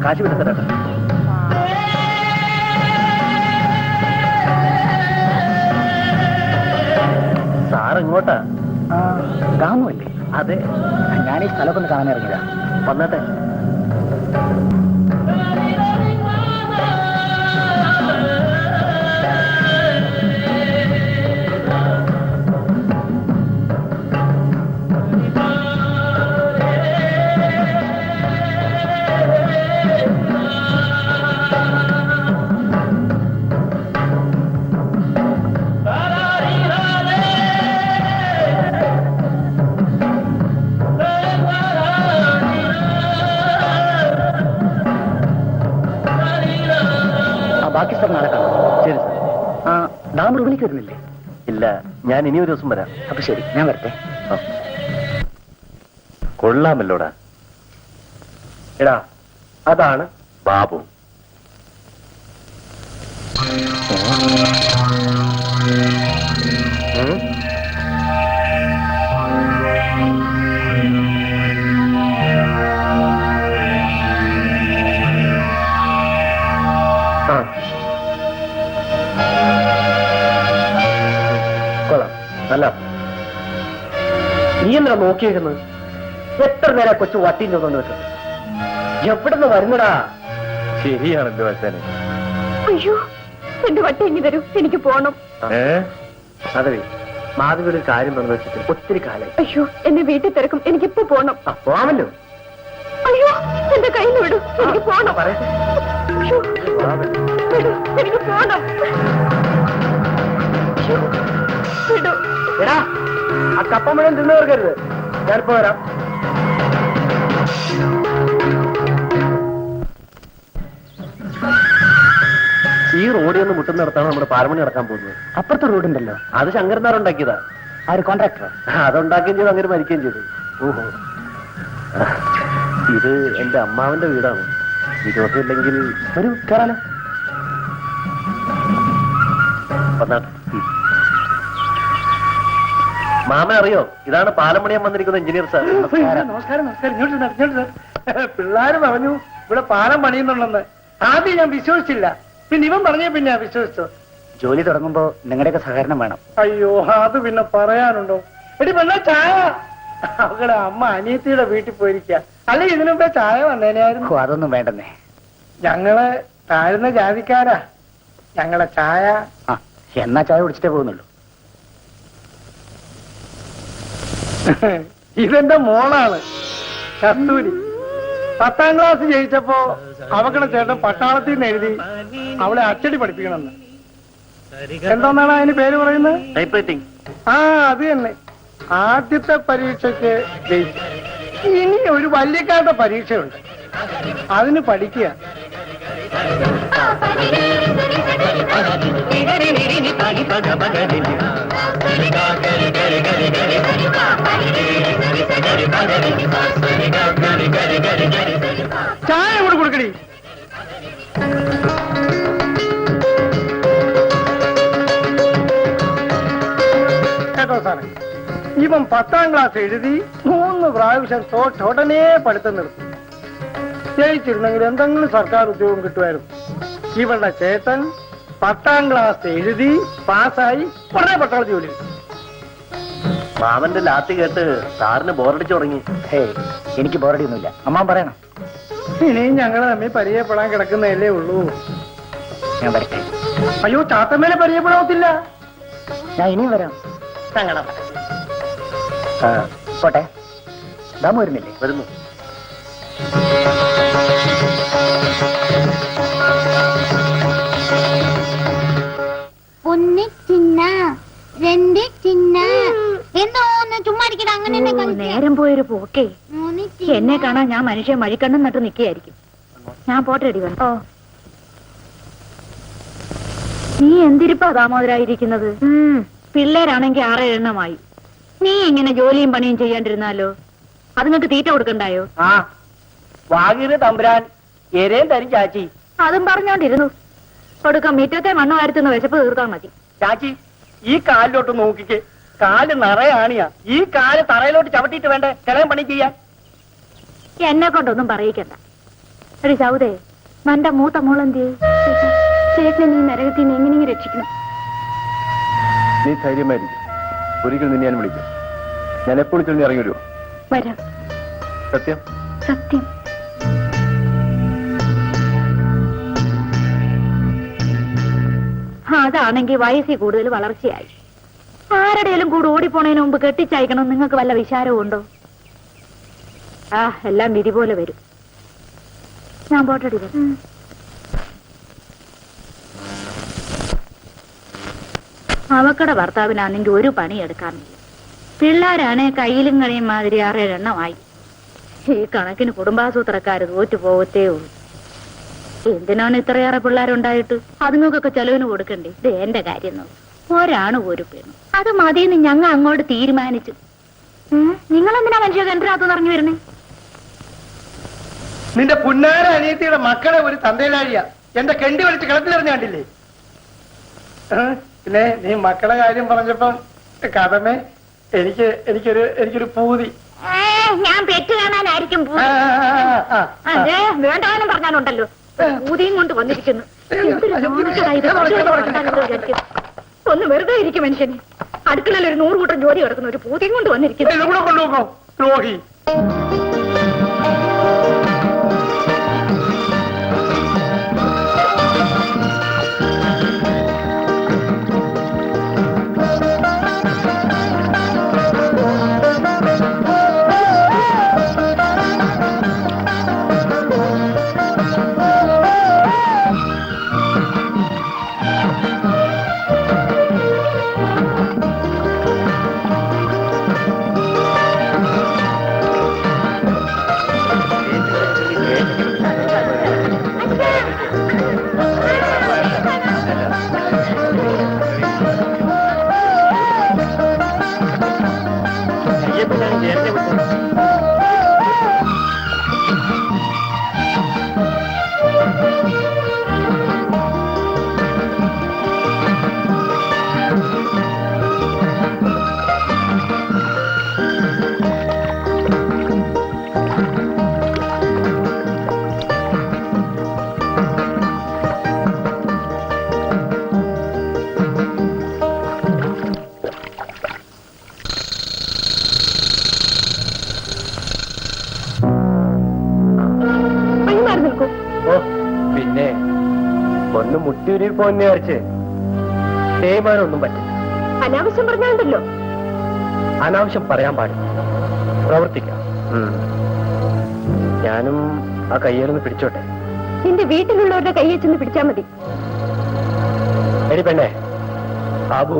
കാശ് വിട്ടത്തരാ. സാറെങ്ങോട്ടാ? ഗാമല്ലേ? അതെ, ഞാൻ ഈ സ്ഥലമൊക്കെ ഒന്ന് കാണാൻ ഇറങ്ങിയതാ. വന്നട്ടെ. ബാക്കി സ്ഥലം നാളെ കാണാം. ശരി സാർ. ഡാം വിളിക്ക് വരുന്നില്ലേ? ഇല്ല, ഞാൻ ഇനി ഒരു ദിവസം വരാം. അപ്പൊ ശരി, ഞാൻ വരട്ടെ. കൊള്ളാമല്ലോടാ. എടാ, അതാണ് ബാബു. കൊള്ളാം, അല്ല, നീ എന്നാ നോക്കിയിരുന്നത്? എത്ര നേരം കൊച്ചു വട്ടിയും ചോദിച്ചു വെക്കുന്നത്? എവിടുന്ന് വരുന്നടാ? ശരിയാണല്ലോ അച്ഛനെ. അയ്യോ, എന്റെ വട്ടി ഇനി തരൂ, എനിക്ക് പോണം. അതെ, മാധവി ഒരു കാര്യം പറഞ്ഞു വെച്ചിട്ട് ഒത്തിരി കാലം. അയ്യോ, എന്നെ വീട്ടിൽ തിരക്കും, എനിക്കിപ്പോ പോണം. പോവാമല്ലോ. അയ്യോ, എന്റെ കയ്യിൽ വിടും, എനിക്ക് പോണം. അയ്യോ, വിടൂ, എനിക്ക് പോണം. വിടൂ. എടാ, ആ കപ്പ മുഴുവൻ തിന്നു തീർക്കരുത്. ഞാനിപ്പോ വരാം. ഈ റോഡിൽ നിന്ന് മുട്ടുന്നിടത്താണ് നമ്മുടെ പാലമണി നടക്കാൻ പോകുന്നത്. അപ്പുറത്തെ റോഡുണ്ടല്ലോ, അത് ശങ്കരനാർ ഉണ്ടാക്കിയതാ. ആര്? കോൺട്രാക്ടർ? അതുണ്ടാക്കുകയും ചെയ്തു, അങ്ങനെ മരിക്കുകയും ചെയ്തു. ഓഹോ, ഇത് എന്റെ അമ്മാവന്റെ വീടാണ്. വിരോധമില്ലെങ്കിൽ ഒരു കയറാലോ. മാമ അറിയോ, ഇതാണ് പാലമണിയാൻ വന്നിരിക്കുന്ന എഞ്ചിനീയർ സാർ. നമസ്കാരം നമസ്കാരം. ഇങ്ങോട്ട് പിള്ളേര് പറഞ്ഞു ഇവിടെ പാലം പണിയുന്നുണ്ടെന്ന്. ആദ്യം ഞാൻ വിശ്വസിച്ചില്ല, പിന്നെ ഇവൻ പറഞ്ഞേ പിന്നെ വിശ്വസിച്ചു. ജോലി തുടങ്ങുമ്പോ നിങ്ങളുടെയൊക്കെ സഹകരണം വേണം. അയ്യോ, അത് പിന്നെ പറയാനുണ്ടോ? എടി പെണ്ണ, ചായ. അവളുടെ അമ്മ അനിയത്തിയുടെ വീട്ടിൽ പോയിരിക്കുക. അല്ലെ ഇതിനു മുമ്പേ ചായ വന്നേനായിരുന്നു. അതൊന്നും വേണ്ടെന്നേ, ഞങ്ങള് താഴ്ന്ന ജാതിക്കാരാ. ഞങ്ങളെ ചായ എന്നാ ചായ കുടിച്ചിട്ടേ പോകുന്നുള്ളൂ. ഇതെന്റെ മോളാണ് കസ്തൂരി. 10ാം ക്ലാസ് ജയിച്ചപ്പോ അവക്കടെ ചേട്ടൻ പട്ടാളത്തിൽ നിന്ന് എഴുതി അവളെ അച്ചടി പഠിപ്പിക്കണമെന്ന്. എന്താന്നാണ് അതിന് പേര് പറയുന്നത്? ടൈപ്പ്റൈറ്റിംഗ്. അത് തന്നെ. ആദ്യത്തെ പരീക്ഷയ്ക്ക് ജയിച്ചു. ഇനി ഒരു വല്യക്കാരുടെ പരീക്ഷയുണ്ട്, അതിന് പഠിക്കുക. ചായ കൂടെ കൊടുക്കടി. കേട്ടോ സാറേ, ഇവൻ 10ാം ക്ലാസ് എഴുതി 3 പ്രാവശ്യം തോട്ടുടനെ പഠിത്തം നിർത്തി. ജയിച്ചിരുന്നെങ്കിൽ എന്തെങ്കിലും സർക്കാർ ഉദ്യോഗം കിട്ടുമായിരുന്നു. ഇവളുടെ ചേട്ടൻ 10ാം ക്ലാസ് എഴുതി പാസ്സായി ഉടനെ പട്ടാള ജോലി. മാമന്റെ ലാത്തി കേട്ട് സാറിന് ബോറടിച്ചു തുടങ്ങി. എനിക്ക് ബോറടിയൊന്നുമില്ല, അമ്മ പറയണം. ഇനിയും ഞങ്ങൾ തമ്മിൽ പരിചയപ്പെടാൻ കിടക്കുന്നതല്ലേ ഉള്ളൂ. ഞാൻ വരട്ടെ. അയ്യോ, ചാത്തമ്മേനെ പരിചയപ്പെടാവത്തില്ല. ഞാൻ ഇനിയും വരാം. പോട്ടെ. ദാമു വരുന്നില്ലേ? വരുന്നു. ഒന്ന് ചിന്ന, രണ്ട് ചിന്ന. എന്തോന്ന് ചുമ്മാ ഇരിക്കട, അങ്ങനെ നേരം പോയൊരു പോക്കേ. എന്നെ കാണാൻ ഞാൻ മനുഷ്യൻ മഴിക്കണ്ണം നട്ട് നിൽക്കുകയായിരിക്കും. ഞാൻ പോട്ടെടി വന്നു. ഓ, നീ എന്തിരിപ്പാ ദാമോദരായിരിക്കുന്നത്? പിള്ളേരാണെങ്കി 6 എണ്ണമായി. നീ ഇങ്ങനെ ജോലിയും പണിയും ചെയ്യാണ്ടിരുന്നാലോ? അതുങ്ങൾക്ക് തീറ്റ കൊടുക്കണ്ടായോ? വാഗീര് തമ്പുരാൻ എരേം തരും ചാച്ചി. അതും പറഞ്ഞോണ്ടിരുന്നു. കൊടുക്കാം, മുറ്റത്തെ മണ്ണ് വാരത്തുന്ന വിശപ്പ് തീർത്താ മതി. ചാച്ചി, ഈ കാലിലോട്ട് നോക്കിക്ക്. കാല് നിറയാണിയാ. ഈ കാല് തറയിലോട്ട് ചവിട്ടിയിട്ട് വേണ്ടേ കിളയം പണി ചെയ്യാൻ. എന്നെ കൊണ്ടൊന്നും പറയിക്കണ്ട. എടി സൗദേ, എന്റെ മൂത്ത മോളെന്തി? ചേട്ടനെ നീ നരകത്തിൽ നിന്ന് എങ്ങനെയെങ്കിലും രക്ഷിക്കണം. നീ ധൈര്യമായിരിക്കും. ഒരിക്കൽ നിന്നെ ഞാൻ വിളിക്കും. ഞാൻ എപ്പോൾ ചൊല്ലി ഇറങ്ങി വരുമോ? വരാം. സത്യം? സത്യം. അതാണെങ്കിൽ വയസ്സിൽ കൂടുതൽ വളർച്ചയായി. ആരുടെയും കൂടെ ഓടിപ്പോണതിന് മുമ്പ് കെട്ടിച്ചയക്കണം നിങ്ങൾക്ക് വല്ല വിചാരവും ഉണ്ടോ? എല്ലാം വിധി പോലെ വരും. ഞാൻ പോട്ടടി. അവക്കടെ ഭർത്താവിനാണെങ്കിൽ ഒരു പണി എടുക്കാറില്ല. പിള്ളേരാണെ കയ്യിലും കളിയും മാതിരി 6-7 എണ്ണമായി. ഈ കണക്കിന് കുടുംബാസൂത്രക്കാര് തോറ്റു പോകത്തേ ഉള്ളൂ. എന്തിനാണ് ഇത്രയേറെ പിള്ളേരുണ്ടായിട്ട്? അതുങ്ങൾക്കൊക്കെ ചെലവിന് കൊടുക്കണ്ടേ? ഇത് എന്റെ കാര്യം നോക്കും. ഒരാണ് ഒരു പെണ്ണു, അത് മതിയെന്ന് ഞങ്ങൾ അങ്ങോട്ട് തീരുമാനിച്ചു. നിങ്ങളെന്തിനാ മനുഷ്യ കിണറ്റിനകത്ത് നിറഞ്ഞു വരണേ? നിന്റെ പുന്നാര അനിയത്തിയുടെ മക്കളെ ഒരു തന്തയിലാഴിയ എന്റെ കെണ്ടി വലിച്ച് കിളത്തിലെറിഞ്ഞ കണ്ടില്ലേ? പിന്നെ നീ മക്കളെ കാര്യം പറഞ്ഞപ്പം കഥമേ എനിക്കൊരു പൂതി. ഞാൻ പെറ്റ് കാണാനായിരിക്കും. വേണ്ടാനും പറഞ്ഞാലുണ്ടല്ലോ, പൂതിയും കൊണ്ട് വന്നിരിക്കുന്നു. ഒന്ന് വെറുതെ ഇരിക്കും മനുഷ്യന്. അടുക്കളയിൽ ഒരു 100 കൂട്ടം ജോലി കിടക്കുന്ന ഒരു പൂതിയും കൊണ്ട് വന്നിരിക്കുന്നു. കൊണ്ടുപോകോ ദ്രോഹി. പിന്നെ ഒന്ന് മുട്ടിയൂരി പോന്നെ വരച്ച് തേയ്മാനൊന്നും പറ്റില്ല. അനാവശ്യം പറഞ്ഞാലുണ്ടല്ലോ. അനാവശ്യം പറയാൻ പാടില്ല, പ്രവർത്തിക്കാം. ഞാനും ആ കയ്യേലൊന്ന് പിടിച്ചോട്ടെ. നിന്റെ വീട്ടിലുള്ളവരുടെ കയ്യെ ചെന്ന് പിടിച്ചാ മതി. എടി പെണ്ണെ, ബാബു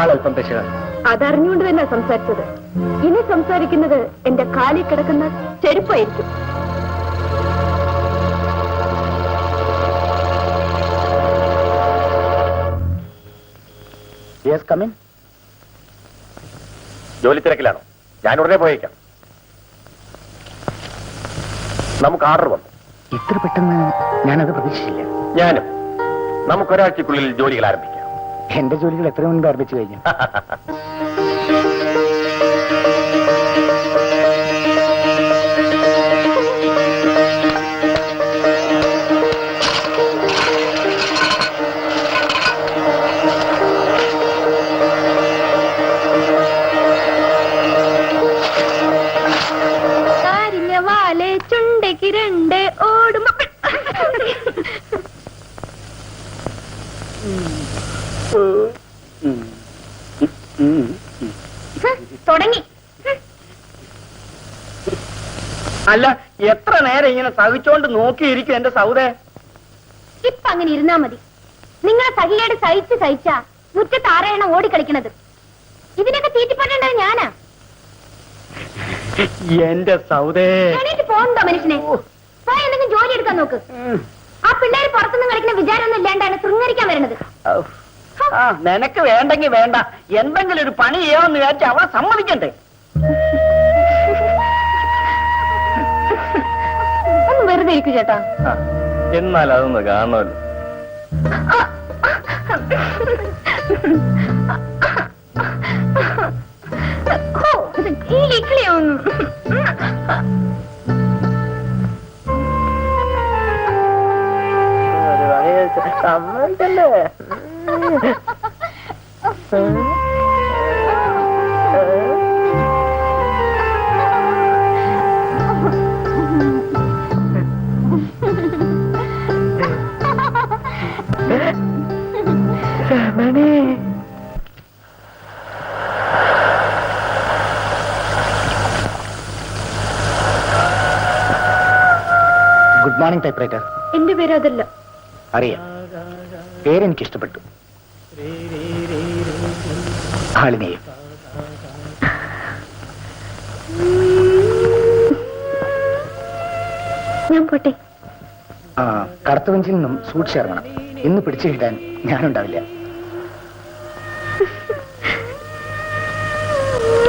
ആളല്പം പെശകാണ്. അതറിഞ്ഞുകൊണ്ട് തന്നെ സംസാരിച്ചത്. ഇനി സംസാരിക്കുന്നത് എന്റെ കാലിൽ കിടക്കുന്ന ചെരുപ്പായിരിക്കും. ജോലി തിരക്കിലാണോ? ഞാൻ ഉടനെ പോയേക്കാം. നമുക്ക് ഓർഡർ വന്നു. ഇത്ര പെട്ടെന്ന് ഞാനത് പ്രതീക്ഷിച്ചില്ല. ഞാനും. നമുക്കൊരാഴ്ചക്കുള്ളിൽ ജോലികൾ ആരംഭിക്കാം. എന്റെ ജോലികൾ എത്ര മുൻപ് ആരംഭിച്ചു കഴിഞ്ഞു? ചുണ്ടയ്ക്ക് 2 ഓടുമ്പോ തുടങ്ങി. അല്ല, എത്ര നേരം ഇങ്ങനെ സഹിച്ചോണ്ട് നോക്കിയിരിക്കും എന്റെ സൗദേ? ഇപ്പൊ അങ്ങനെ ഇരുന്നാ മതി. നിങ്ങളെ സഹിയോട് സഹിച്ചാ മുറ്റത്ത് 6 എണ്ണം ഓടിക്കളിക്കണത്. ഇതിനൊക്കെ തീറ്റിപ്പോട്ടേണ്ടത് ഞാനാ. എന്റെ സൗദേ, പോകണ്ടോ മനുഷ്യനെ? പോയി എന്തെങ്കിലും ജോലി എടുക്കാൻ നോക്ക്. ആ പിള്ളേര് പുറത്തുനിന്ന് കളിക്കുന്ന വിചാരമൊന്നും ഇല്ലാണ്ടാണ് ശൃംഗരിക്കാൻ വരുന്നത്. നിനക്ക് വേണ്ടെങ്കി വേണ്ട, എന്തെങ്കിലും ഒരു പണി ചെയ്യാമെന്ന് വിചാരിച്ച അവളെ സമ്മതിക്കണ്ടേ? ഒന്ന് വെറുതെ ഇരിക്കൂ ചേട്ടാ. എന്നാൽ അതൊന്ന് കാണുമല്ലോ. ഈ ഇക്ലിയൊന്നും മാറിയിട്ടല്ലേ ഗുഡ് മോർണിംഗ് ടൈപ്പ്റൈറ്റർ. എന്റെ പേര് അതല്ല. അറിയാം, പേരെനിക്ക് ഇഷ്ടപ്പെട്ടു. ആളിനെയും. ഞാൻ പോട്ടെ. കടത്തുവഞ്ചിൽ നിന്നും സൂക്ഷിച്ചിറങ്ങണം. ഇന്ന് പിടിച്ചു കിട്ടാൻ ഞാനുണ്ടാവില്ല.